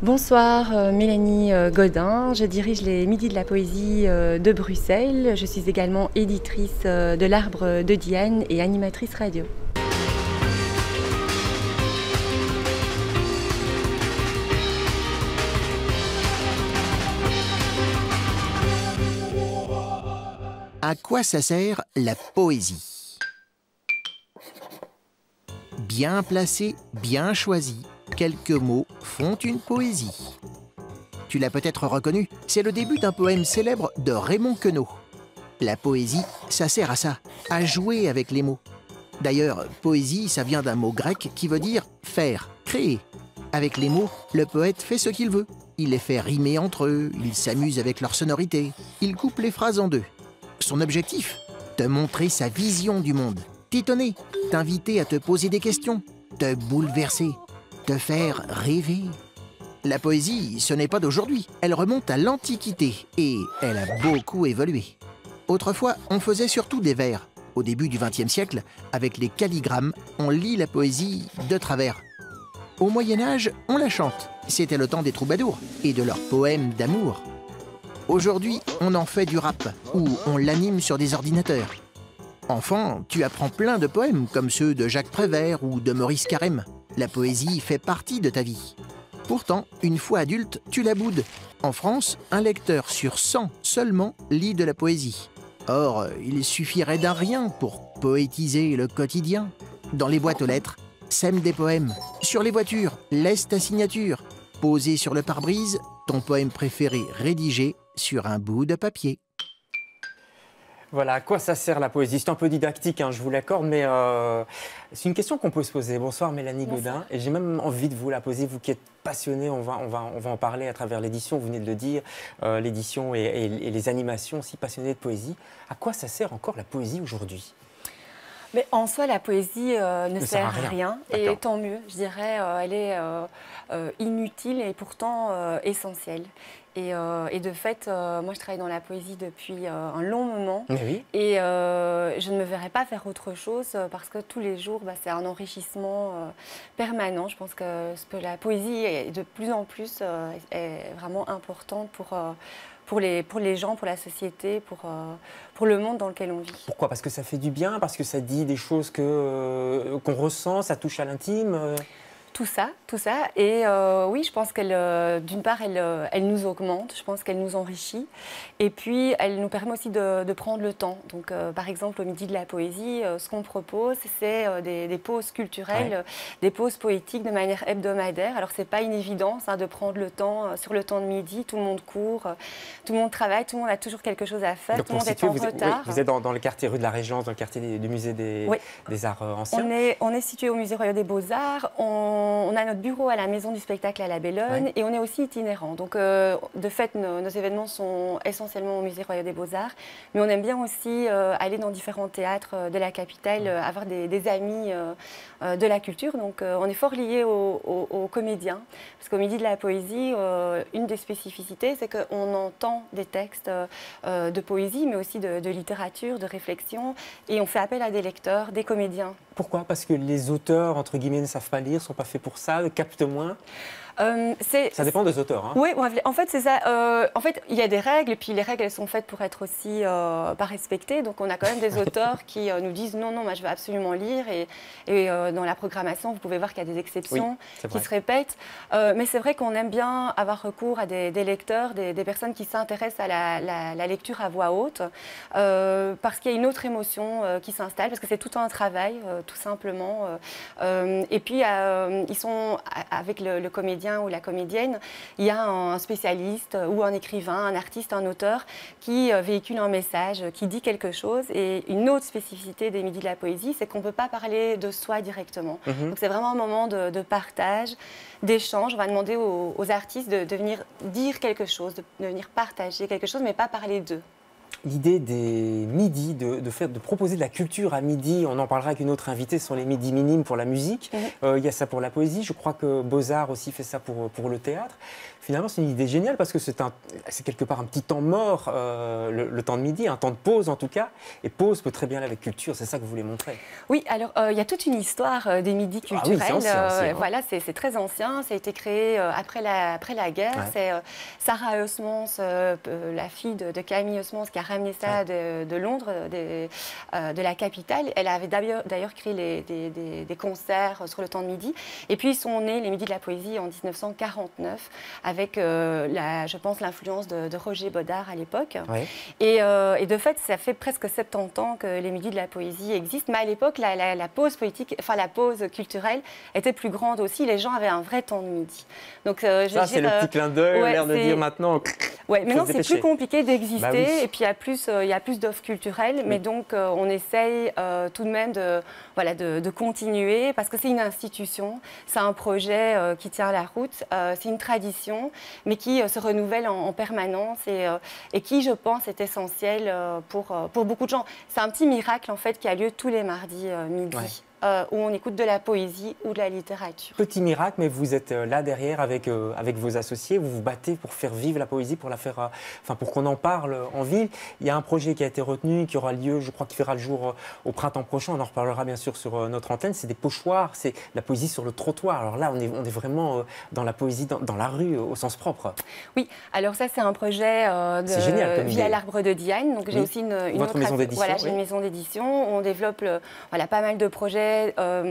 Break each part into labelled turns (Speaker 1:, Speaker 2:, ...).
Speaker 1: Bonsoir, Mélanie Godin. Je dirige les Midis de la Poésie de Bruxelles. Je suis également éditrice de l'Arbre de Diane et animatrice radio.
Speaker 2: À quoi ça sert la poésie? Bien placé, bien choisi, quelques mots font une poésie. Tu l'as peut-être reconnu, c'est le début d'un poème célèbre de Raymond Queneau. La poésie, ça sert à ça, à jouer avec les mots. D'ailleurs, poésie, ça vient d'un mot grec qui veut dire faire, créer. Avec les mots, le poète fait ce qu'il veut. Il les fait rimer entre eux, il s'amuse avec leur sonorité, il coupe les phrases en deux. Son objectif, te montrer sa vision du monde, t'étonner, t'inviter à te poser des questions, te bouleverser, te faire rêver. La poésie, ce n'est pas d'aujourd'hui, elle remonte à l'Antiquité et elle a beaucoup évolué. Autrefois, on faisait surtout des vers. Au début du XXe siècle, avec les calligrammes, on lit la poésie de travers. Au Moyen-Âge, on la chante. C'était le temps des troubadours et de leurs poèmes d'amour. Aujourd'hui, on en fait du rap, ou on l'anime sur des ordinateurs. Enfant, tu apprends plein de poèmes, comme ceux de Jacques Prévert ou de Maurice Carême. La poésie fait partie de ta vie. Pourtant, une fois adulte, tu la boudes. En France, un lecteur sur 100 seulement lit de la poésie. Or, il suffirait d'un rien pour poétiser le quotidien. Dans les boîtes aux lettres, sème des poèmes. Sur les voitures, laisse ta signature. Posé sur le pare-brise, ton poème préféré rédigé sur un bout de papier.
Speaker 3: Voilà, à quoi ça sert la poésie? C'est un peu didactique, hein, je vous l'accorde, mais c'est une question qu'on peut se poser. Bonsoir Mélanie Godin, et j'ai même envie de vous la poser, vous qui êtes passionnée, on va en parler à travers l'édition, vous venez de le dire, l'édition et les animations, si passionnées de poésie. À quoi ça sert encore la poésie aujourd'hui?
Speaker 1: Mais en soi, la poésie ne sert à rien, et tant mieux, je dirais, elle est inutile et pourtant essentielle. Et de fait, moi je travaille dans la poésie depuis un long moment, et je ne me verrais pas faire autre chose parce que tous les jours, c'est un enrichissement permanent. Je pense que la poésie est de plus en plus est vraiment importante pour les gens, pour la société, pour le monde dans lequel on vit.
Speaker 3: Pourquoi? Parce que ça fait du bien, parce que ça dit des choses qu'on ressent, ça touche à l'intime
Speaker 1: Tout ça. Et oui, je pense qu'elle, d'une part, elle nous augmente, je pense qu'elle nous enrichit. Et puis, elle nous permet aussi de prendre le temps. Donc, par exemple, au Midi de la Poésie, ce qu'on propose, c'est des pauses culturelles, des pauses poétiques de manière hebdomadaire. Alors, c'est pas une évidence de prendre le temps sur le temps de midi. Tout le monde court, tout le monde travaille, tout le monde a toujours quelque chose à faire,
Speaker 3: donc,
Speaker 1: tout le monde est en retard.
Speaker 3: Vous êtes dans le quartier rue de la Régence, dans le quartier du musée des Arts Anciens.
Speaker 1: On est situé au musée Royal des Beaux-Arts. On a notre bureau à la Maison du Spectacle à la Bellone et on est aussi itinérant. Donc, de fait, nos événements sont essentiellement au musée Royal des Beaux-Arts, mais on aime bien aussi aller dans différents théâtres de la capitale, avoir des amis de la culture. Donc, on est fort liés aux comédiens, parce qu'au Midi de la Poésie, une des spécificités, c'est qu'on entend des textes de poésie, mais aussi de littérature, de réflexion, et on fait appel à des lecteurs, des comédiens.
Speaker 3: Pourquoi? Parce que les auteurs, entre guillemets, ne savent pas lire, ne sont pas faits pour ça, captent moins? Ça dépend des auteurs. Hein.
Speaker 1: Oui, en fait, c'est ça. En fait, il y a des règles, et puis les règles, elles sont faites pour être aussi pas respectées. Donc, on a quand même des auteurs qui nous disent non, moi, je veux absolument lire. Et dans la programmation, vous pouvez voir qu'il y a des exceptions qui se répètent. Mais c'est vrai qu'on aime bien avoir recours à des lecteurs, des personnes qui s'intéressent à la lecture à voix haute, parce qu'il y a une autre émotion qui s'installe, parce que c'est tout un travail, tout simplement. Et puis, ils sont avec le comédien ou la comédienne, il y a un spécialiste ou un écrivain, un artiste, un auteur qui véhicule un message, qui dit quelque chose. Et une autre spécificité des Midis de la Poésie, c'est qu'on ne peut pas parler de soi directement. Donc c'est vraiment un moment de partage, d'échange. On va demander aux artistes de venir dire quelque chose, de venir partager quelque chose, mais pas parler d'eux.
Speaker 3: l'idée des midis, de proposer de la culture à midi. On en parlera avec une autre invitée sur les midis minimes pour la musique. Il y a ça pour la poésie. Je crois que Beaux-Arts aussi fait ça pour le théâtre. Finalement, c'est une idée géniale parce que c'est quelque part un petit temps mort, le temps de midi, un temps de pause en tout cas. Et pause peut très bien aller avec culture, c'est ça que vous voulez montrer.
Speaker 1: Oui, alors il y a toute une histoire des midis culturels.
Speaker 3: Ah oui, c'est ancien,
Speaker 1: voilà, c'est très ancien, ça a été créé après la guerre. Ouais. C'est Sarah Heusemans, la fille de Camille Heusemans, qui a ramené ça de Londres, de la capitale. Elle avait d'ailleurs créé des concerts sur le temps de midi. Et puis sont nés les midis de la poésie en 1949 avec, je pense, l'influence de Roger Bodard à l'époque. Ouais. Et de fait, ça fait presque 70 ans que les midis de la poésie existent. Mais à l'époque, la pause poétique, enfin la pause culturelle était plus grande aussi. Les gens avaient un vrai temps de midi. Donc,
Speaker 3: ça, c'est le petit clin d'œil, l'air de dire maintenant.
Speaker 1: Oui, maintenant, c'est plus compliqué d'exister. Bah oui. Et puis, il y a plus d'offres culturelles. Oui. Mais donc, on essaye tout de même de continuer parce que c'est une institution. C'est un projet qui tient la route. C'est une tradition, mais qui se renouvelle en permanence et qui, je pense, est essentiel pour beaucoup de gens. C'est un petit miracle, en fait, qui a lieu tous les mardis midi. Ouais. Où on écoute de la poésie ou de la littérature.
Speaker 3: Petit miracle, mais vous êtes là derrière avec vos associés, vous vous battez pour faire vivre la poésie, pour qu'on en parle en ville. Il y a un projet qui a été retenu, qui aura lieu, je crois qu'il verra le jour au printemps prochain, on en reparlera bien sûr sur notre antenne, c'est des pochoirs, c'est la poésie sur le trottoir. Alors là, on est vraiment dans la poésie dans la rue au sens propre.
Speaker 1: Oui, alors ça c'est un projet via l'Arbre de Diane, donc j'ai aussi une
Speaker 3: autre maison d'édition.
Speaker 1: Voilà, j'ai une maison d'édition, on développe pas mal de projets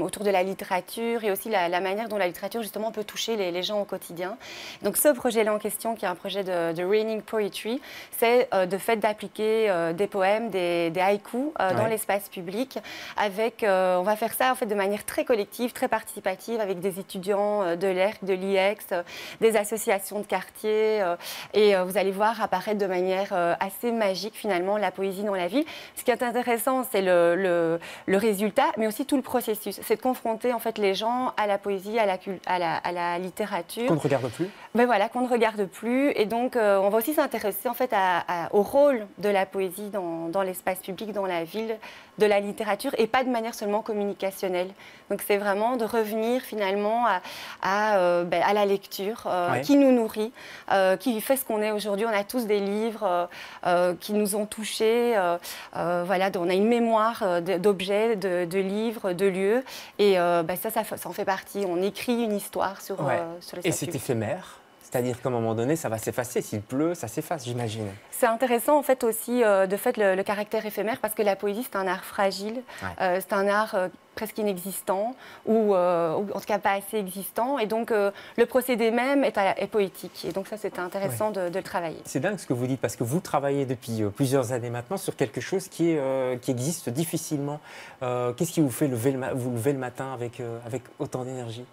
Speaker 1: autour de la littérature et aussi la manière dont la littérature justement peut toucher les gens au quotidien. Donc ce projet-là en question, qui est un projet de Raining Poetry, c'est de fait d'appliquer des poèmes, des haïkus dans l'espace public. On va faire ça en fait de manière très collective, très participative, avec des étudiants de l'ERC, de l'IEX, des associations de quartier. Et vous allez voir apparaître de manière assez magique finalement la poésie dans la ville. Ce qui est intéressant, c'est le résultat, mais aussi tout le processus, c'est de confronter en fait les gens à la poésie, à la littérature.
Speaker 3: Qu'on ne regarde plus.
Speaker 1: Ben voilà, qu'on ne regarde plus. Et donc, on va aussi s'intéresser en fait au rôle de la poésie dans l'espace public, dans la ville, de la littérature, et pas de manière seulement communicationnelle. Donc, c'est vraiment de revenir finalement à la lecture qui nous nourrit, qui fait ce qu'on est aujourd'hui. On a tous des livres qui nous ont touchés. Voilà, on a une mémoire d'objets, de livres, de lieux. Et ça en fait partie. On écrit une histoire sur l'espace public.
Speaker 3: Et c'est éphémère? C'est-à-dire qu'à un moment donné, ça va s'effacer. S'il pleut, ça s'efface, j'imagine.
Speaker 1: C'est intéressant, en fait, aussi, le caractère éphémère, parce que la poésie, c'est un art fragile. C'est un art presque inexistant, ou en tout cas pas assez existant. Et donc, le procédé même est poétique. Et donc, ça, c'était intéressant de le travailler.
Speaker 3: C'est dingue ce que vous dites, parce que vous travaillez depuis plusieurs années maintenant sur quelque chose qui existe difficilement. Qu'est-ce qui vous fait vous lever le matin avec autant d'énergie?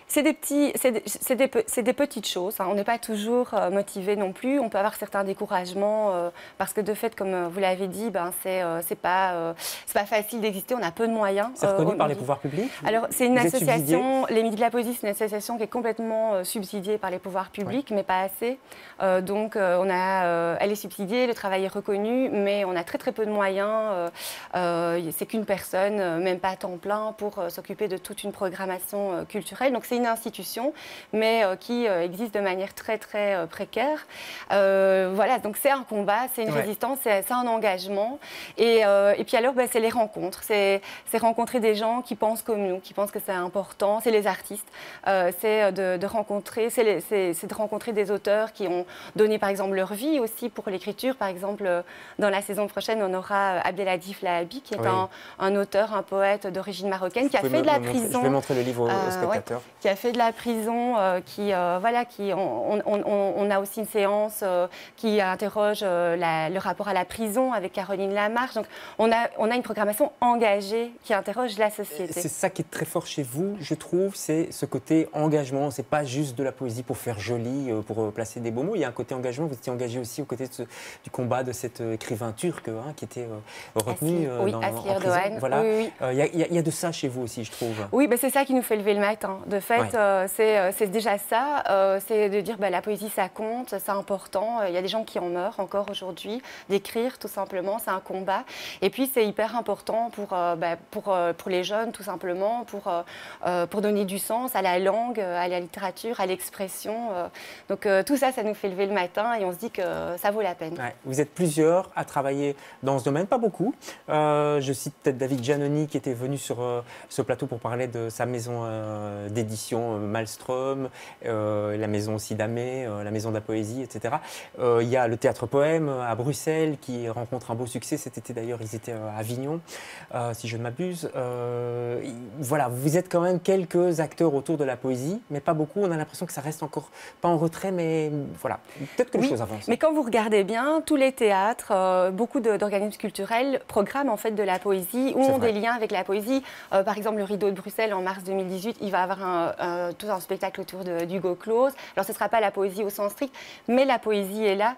Speaker 1: C'est des petites choses. Hein. On n'est pas toujours motivé non plus. On peut avoir certains découragements parce que de fait, comme vous l'avez dit, c'est pas facile d'exister. On a peu de moyens.
Speaker 3: C'est reconnu par les pouvoirs publics?
Speaker 1: Alors, c'est une association. Les Midis de la Poésie, c'est une association qui est complètement subsidiée par les pouvoirs publics, mais pas assez. Donc, elle est subsidiée, le travail est reconnu, mais on a très très peu de moyens. C'est qu'une personne, même pas à temps plein, pour s'occuper de toute une programmation culturelle. Donc, c'est une institution, mais qui existe de manière très très précaire. Voilà, donc c'est un combat, c'est une résistance, c'est un engagement. Et puis alors, c'est les rencontres. C'est rencontrer des gens qui pensent comme nous, qui pensent que c'est important. C'est les artistes. C'est de rencontrer des auteurs qui ont donné, par exemple, leur vie aussi pour l'écriture. Par exemple, dans la saison prochaine, on aura Abdeladif Lahabi, qui est un auteur, un poète d'origine marocaine, qui a fait de la prison.
Speaker 3: Je vais montrer le livre aux spectateurs.
Speaker 1: Qui a fait de la prison, on a aussi une séance qui interroge le rapport à la prison avec Caroline Lamarche. Donc, on a une programmation engagée qui interroge la société. C'est
Speaker 3: ça qui est très fort chez vous, je trouve, c'est ce côté engagement. C'est pas juste de la poésie pour faire joli, pour placer des beaux mots. Il y a un côté engagement. Vous étiez engagé aussi aux côtés du combat de cet écrivain turc qui était retenu en prison.
Speaker 1: Voilà.
Speaker 3: Il y a de ça chez vous aussi, je trouve.
Speaker 1: Oui, c'est ça qui nous fait lever lever le matin. De fait, c'est déjà ça. C'est de dire la poésie, ça compte, c'est important. Il y a des gens qui en meurent encore aujourd'hui. D'écrire, tout simplement, c'est un combat. Et puis, c'est hyper important pour les jeunes, tout simplement, pour donner du sens à la langue, à la littérature, à l'expression. Donc, tout ça, ça nous fait lever le matin et on se dit que ça vaut la peine.
Speaker 3: Ouais, vous êtes plusieurs à travailler dans ce domaine, pas beaucoup. Je cite peut-être David Giannoni qui était venu sur ce plateau pour parler de sa maison d'édition Malmström, la maison aussi d'Amé, la maison de la poésie, etc. Il y a le Théâtre Poème à Bruxelles qui rencontre un beau succès. Cet été d'ailleurs, ils étaient à Avignon, si je ne m'abuse. Voilà, vous êtes quand même quelques acteurs autour de la poésie, mais pas beaucoup. On a l'impression que ça reste encore pas en retrait, mais voilà, peut-être que les choses avancent.
Speaker 1: Mais quand vous regardez bien, tous les théâtres, beaucoup d'organismes culturels programment en fait de la poésie ou ont des liens avec la poésie. Par exemple, le Rideau de Bruxelles, en mars 2018, il va avoir tout un spectacle autour d'Hugo Claus. Alors, ce ne sera pas la poésie au sens strict, mais la poésie est là.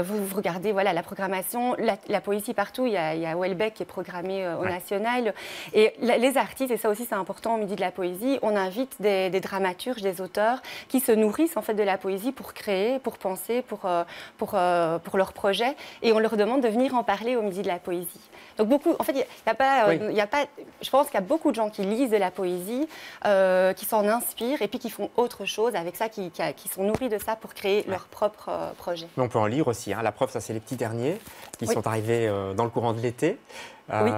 Speaker 1: Vous regardez la programmation, la poésie partout. Il y a Houellebecq qui est programmé au National. Et les artistes, et ça aussi c'est important au Midi de la Poésie, on invite des dramaturges, des auteurs qui se nourrissent en fait de la poésie pour créer, pour penser, pour leurs projets. Et on leur demande de venir en parler au Midi de la Poésie. Donc beaucoup, en fait, je pense qu'il y a beaucoup de gens qui lisent de la poésie, qui s'en inspirent et puis qui font autre chose avec ça, qui sont nourris de ça pour créer leur propre projet.
Speaker 3: Mais on peut en lire aussi. La preuve, ça c'est les petits derniers qui sont arrivés dans le courant de l'été.
Speaker 1: Oui.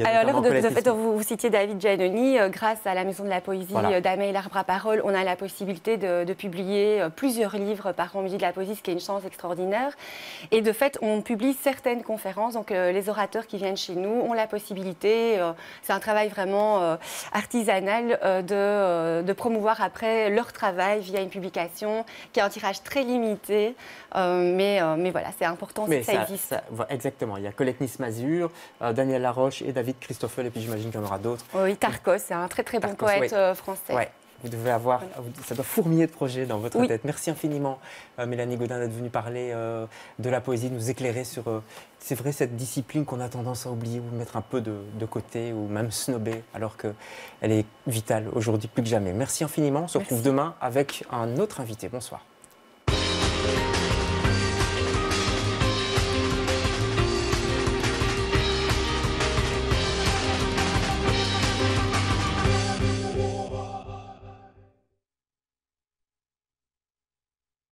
Speaker 1: Alors, de fait, vous citiez David Giannoni. Grâce à la Maison de la Poésie d'Amé et l'Arbre à Parole, on a la possibilité de publier plusieurs livres par an au Midi de la Poésie, ce qui est une chance extraordinaire. Et de fait, on publie certaines conférences. Donc, les orateurs qui viennent chez nous ont la possibilité, c'est un travail vraiment artisanal, de promouvoir après leur travail via une publication qui a un tirage très limité. Mais voilà, c'est important que ça existe.
Speaker 3: Exactement. Il y a Colette Nice-Mazur, Daniel Laroche et David Christoffel, et puis j'imagine qu'il y en aura d'autres.
Speaker 1: Oui, Tarkos, c'est un très très bon poète français.
Speaker 3: Ouais. Vous devez avoir, ça doit fourmiller de projets dans votre tête. Merci infiniment, Mélanie Gaudin, d'être venue parler de la poésie, de nous éclairer sur, c'est vrai, cette discipline qu'on a tendance à oublier ou mettre un peu de côté ou même snobber, alors qu'elle est vitale aujourd'hui plus que jamais. Merci infiniment. On se retrouve demain avec un autre invité. Bonsoir.